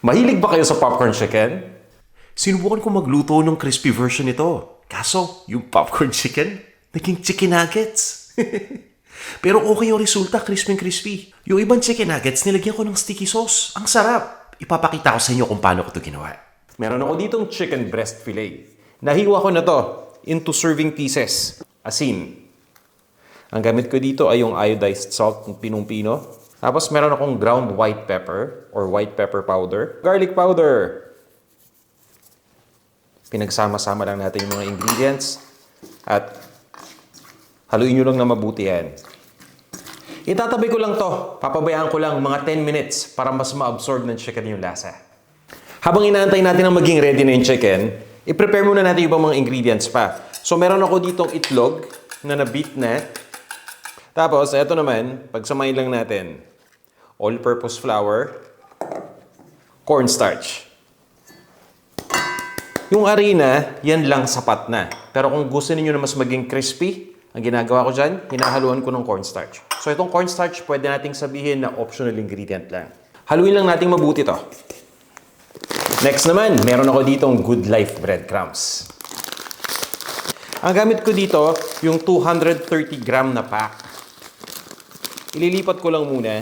Mahilig ba kayo sa popcorn chicken? Sinubukan ko magluto ng crispy version nito. Kaso, yung popcorn chicken, naging chicken nuggets. Pero okay yung resulta, crispy. Yung ibang chicken nuggets, nilagyan ko ng sticky sauce. Ang sarap! Ipapakita ko sa inyo kung paano ko ito ginawa. Meron ako ditong chicken breast fillet. Nahiwa ko na to into serving pieces. Asin. Ang gamit ko dito ay yung iodized salt ng pinong-pino. Tapos meron akong ground white pepper or white pepper powder. Garlic powder. Pinagsama-sama lang natin yung mga ingredients. At haluin nyo lang na mabuti yan. Itatabi ko lang to. Papabayaan ko lang mga 10 minutes para mas ma-absorb ng chicken yung lasa. Habang inaantay natin na maging ready na yung chicken, i-prepare muna natin yung ibang mga ingredients pa. So meron ako ditong itlog na na-beat na. Tapos, eto naman, pagsamahin lang natin. All-purpose flour, cornstarch. Yung harina, yan lang sapat na. Pero kung gusto niyo na mas maging crispy, ang ginagawa ko dyan, hinahaluan ko ng cornstarch. So itong cornstarch, pwede nating sabihin na optional ingredient lang. Haluin lang nating mabuti to. Next naman, meron ako ditong Good Life breadcrumbs. Ang gamit ko dito, yung 230 gram na pack. Ililipat ko lang muna.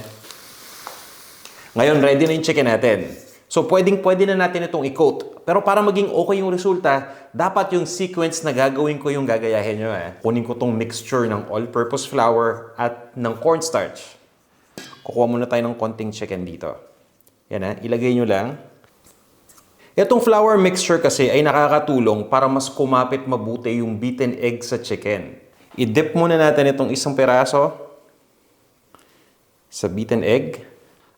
Ngayon, ready na yung chicken natin. So, pwede na natin itong i-coat. Pero para maging okay yung resulta, dapat yung sequence na gagawin ko yung gagayahin nyo. Kunin ko tong mixture ng all-purpose flour at ng cornstarch. Kukuha muna tayo ng konting chicken dito. Yan ilagay nyo lang. Itong flour mixture kasi ay nakakatulong para mas kumapit mabuti yung beaten egg sa chicken. I-dip muna natin itong isang peraso sa beaten egg.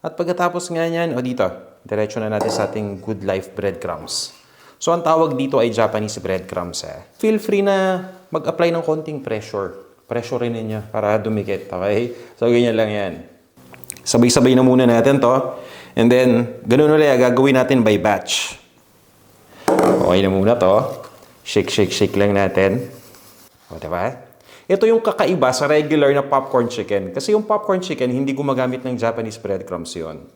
At pagkatapos nga yan, dito, diretso na natin sa ating Good Life breadcrumbs. So, ang tawag dito ay Japanese breadcrumbs. Feel free na mag-apply ng konting pressure. Pressure rin ninyo para dumikit, okay? So, ganyan lang yan. Sabay-sabay na muna natin to. And then, ganun ulit, gagawin natin by batch. Okay na muna to. Shake lang natin. O, diba? Ito yung kakaiba sa regular na popcorn chicken. Kasi yung popcorn chicken, hindi gumagamit ng Japanese breadcrumbs yun.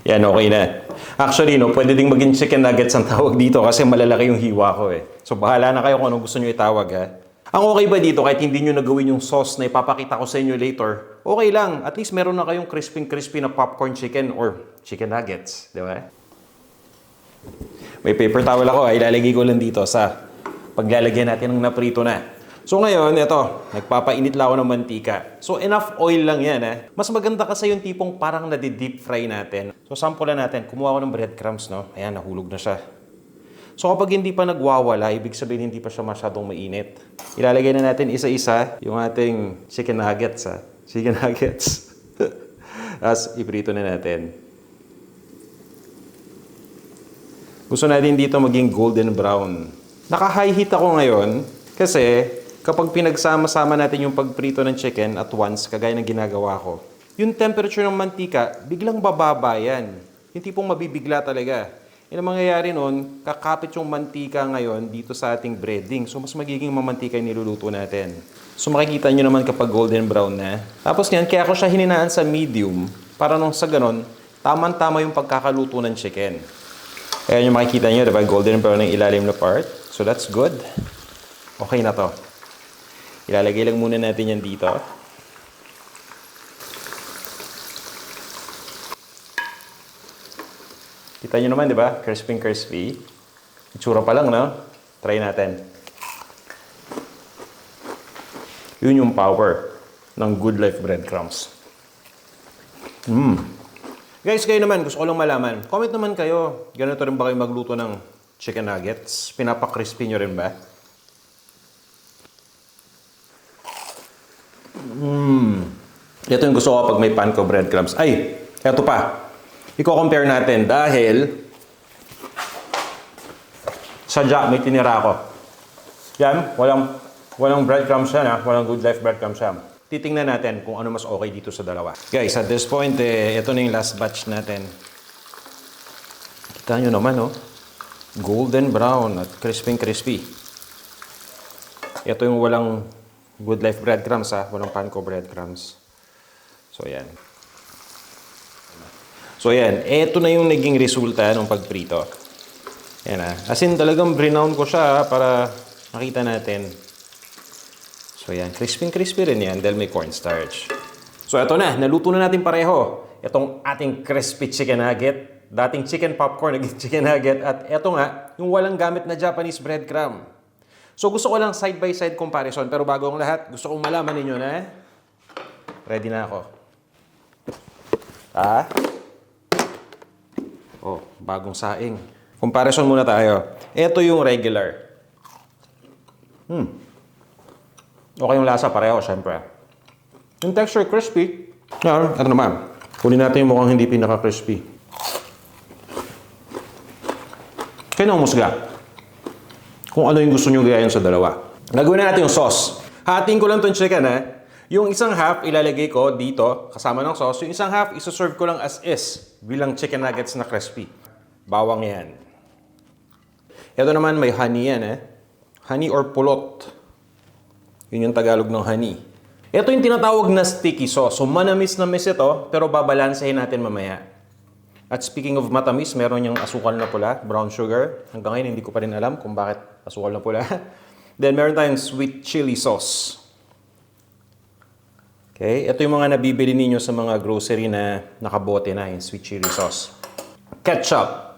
Yan, okay na. Actually, pwede ding maging chicken nuggets ang tawag dito kasi malalaki yung hiwa ko So, bahala na kayo kung anong gusto nyo itawag Ang okay ba dito, kahit hindi nyo nagawin yung sauce na ipapakita ko sa inyo later, okay lang. At least meron na kayong crispy na popcorn chicken or chicken nuggets. Di ba? May paper towel ako. Ilalagay ko lang dito sa paglalagyan natin ng naprito na. So ngayon, ito, nagpapainit lang ako ng mantika. So enough oil lang yan. Mas maganda kasi yung tipong parang nadi-deep fry natin. So sample natin. Kumuha ko ng breadcrumbs, Ayan, nahulog na siya. So kapag hindi pa nagwawala, ibig sabihin hindi pa siya masyadong mainit. Ilalagay na natin isa-isa yung ating chicken nuggets, Chicken nuggets. Tapos iprito na natin. Gusto natin dito maging golden brown. Naka-high heat ako ngayon kasi kapag pinagsama-sama natin yung pagprito ng chicken at once, kagaya ng ginagawa ko, yung temperature ng mantika, biglang bababa yan. Yung tipong mabibigla talaga. Yung mangyayari nun, kakapit yung mantika ngayon dito sa ating breading. So, mas magiging mamantika yung niluluto natin. So, makikita nyo naman kapag golden brown na. Tapos yan, kaya ako siya hininaan sa medium para nung sa ganon, tamang-tama yung pagkakaluto ng chicken. Kaya nyo makikita nyo, diba? Golden brown ang ilalim na part. So, that's good. Okay na to. Ilalagay lang muna natin yan dito. Kita nyo naman, di ba? Crispy. Itsura pa lang, Try natin. Yun yung power ng Good Life breadcrumbs. Guys, kayo naman, gusto ko lang malaman. Comment naman kayo. Ganito rin ba kayo magluto ng chicken nuggets? Pinapa-crispy nyo rin ba? Ito yung gusto ko pag may panko breadcrumbs. Ay, eto pa. Iko-compare natin dahil sadya may tinira ako. Yan, walang breadcrumbs yan Walang Good Life breadcrumbs yan. Titingnan natin kung ano mas okay dito sa dalawa. Guys, at this point, ito na yung last batch natin. Kita nyo naman, golden brown at crispy. Ito yung walang Good Life breadcrumbs, walang panko breadcrumbs. So, yan. So yan, eto na yung naging resulta ng pagprito. Yan As in, talagang brinown ko siya para makita natin. So yan, crispy rin yan dahil may cornstarch. So eto na, naluto na natin pareho. Itong ating crispy chicken nugget. Dating chicken popcorn, naging chicken nugget. At eto nga, yung walang gamit na Japanese breadcrumb. So gusto ko lang side-by-side comparison. Pero bago ang lahat, gusto kong malaman ninyo na ready na ako. Bagong saing. Comparison muna tayo. Ito yung regular. Okay yung lasa, pareho, syempre. Yung texture, crispy. Ito naman. Kunin natin yung mukhang hindi pinaka-crispy. Kayo na umusga. Kung ano yung gusto nyo gayahin sa dalawa. Gagawin na natin yung sauce. Hatiin ko lang itong chicken, Yung isang half, ilalagay ko dito, kasama ng sauce. Yung isang half, isoserve ko lang as is, bilang chicken nuggets na crispy. Bawang yan. Ito naman, may honey yan, Honey or pulot. Yun yung Tagalog ng honey. Ito yung tinatawag na sticky sauce. So, manamis-namis ito, pero babalansahin natin mamaya. At speaking of matamis, meron yung asukal na pula, brown sugar. Hanggang ngayon, hindi ko pa rin alam kung bakit asukal na pula. Then, meron tayong sweet chili sauce. Okay, ito yung mga nabibili ninyo sa mga grocery na nakabote na, yung sweet chili sauce. Ketchup.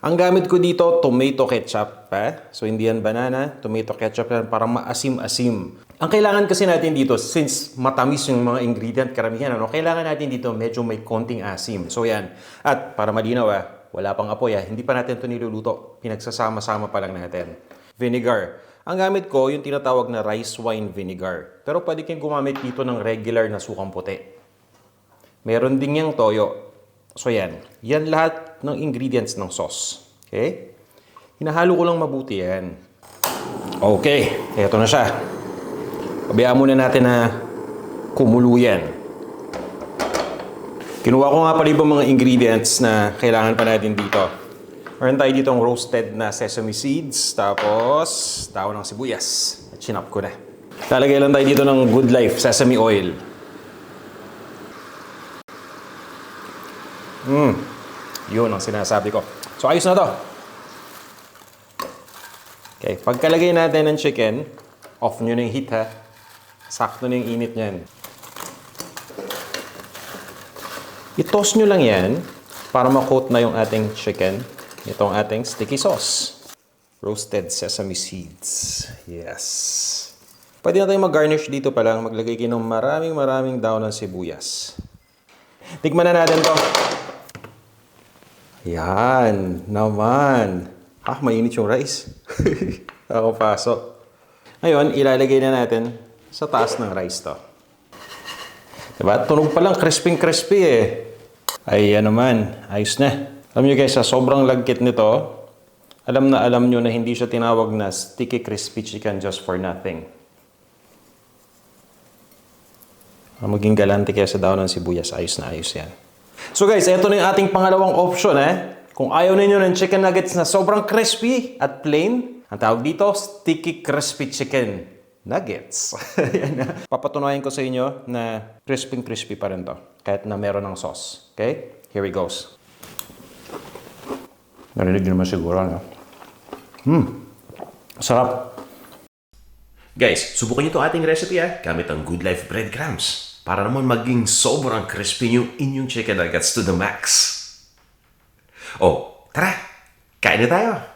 Ang gamit ko dito, tomato ketchup. So, hindi yan banana. Tomato ketchup yan, parang maasim-asim. Ang kailangan kasi natin dito, since matamis yung mga ingredient, karamihan, kailangan natin dito medyo may konting asim. So, yan. At para malinaw, wala pang apoy. Hindi pa natin ito niluluto. Pinagsasama-sama pa lang natin. Vinegar. Ang gamit ko, yung tinatawag na rice wine vinegar. Pero pwede kayong gumamit dito ng regular na sukang puti. Meron din yung toyo. So yan. Yan lahat ng ingredients ng sauce. Okay? Hinahalo ko lang mabuti yan. Okay. Eto na siya. Pabayaan muna natin na kumulo yan. Kinuha ko nga pala ibang mga ingredients na kailangan pa natin dito. Meron tayo ditong roasted na sesame seeds, tapos dahon ng sibuyas. At chinap ko na. Lalagay lang tayo dito ng Good Life sesame oil. Yun ang sinasabi ko. So ayos na to. Okay, pagkalagay natin ng chicken, off nyo na yung heat Sakto na yung init niyan. I-toss nyo lang yan para ma-coat na yung ating chicken. Itong ating sticky sauce. Roasted sesame seeds. Yes. Pwede na tayong mag-garnish dito pa lang. Maglagay kayo ng maraming dahon ng sibuyas. Tikman na natin to. Yan. Naman. Mainit yung rice. Ako pasok. Ngayon, ilalagay na natin sa taas ng rice to. Diba? Tunog pa lang, crispy Ay, naman. Ayos na. Alam nyo guys, sa sobrang lagkit nito, alam nyo na hindi siya tinawag na sticky crispy chicken just for nothing. Maging galante kaya sa dahon ng sibuyas. Ayos na ayos yan. So guys, ito na yung ating pangalawang option. Kung ayaw ninyo ng chicken nuggets na sobrang crispy at plain, ang tawag dito, sticky crispy chicken nuggets. Papatunayan ko sa inyo na crispy pa rin to. Kahit na meron ng sauce. Okay? Here it goes. Narinig nyo naman siguro, Sarap. Guys, subukan nyo itong ating recipe gamit ang Good Life breadcrumbs para naman maging sobrang crispy yung inyong chicken nuggets to the max. Tara! Kain na tayo!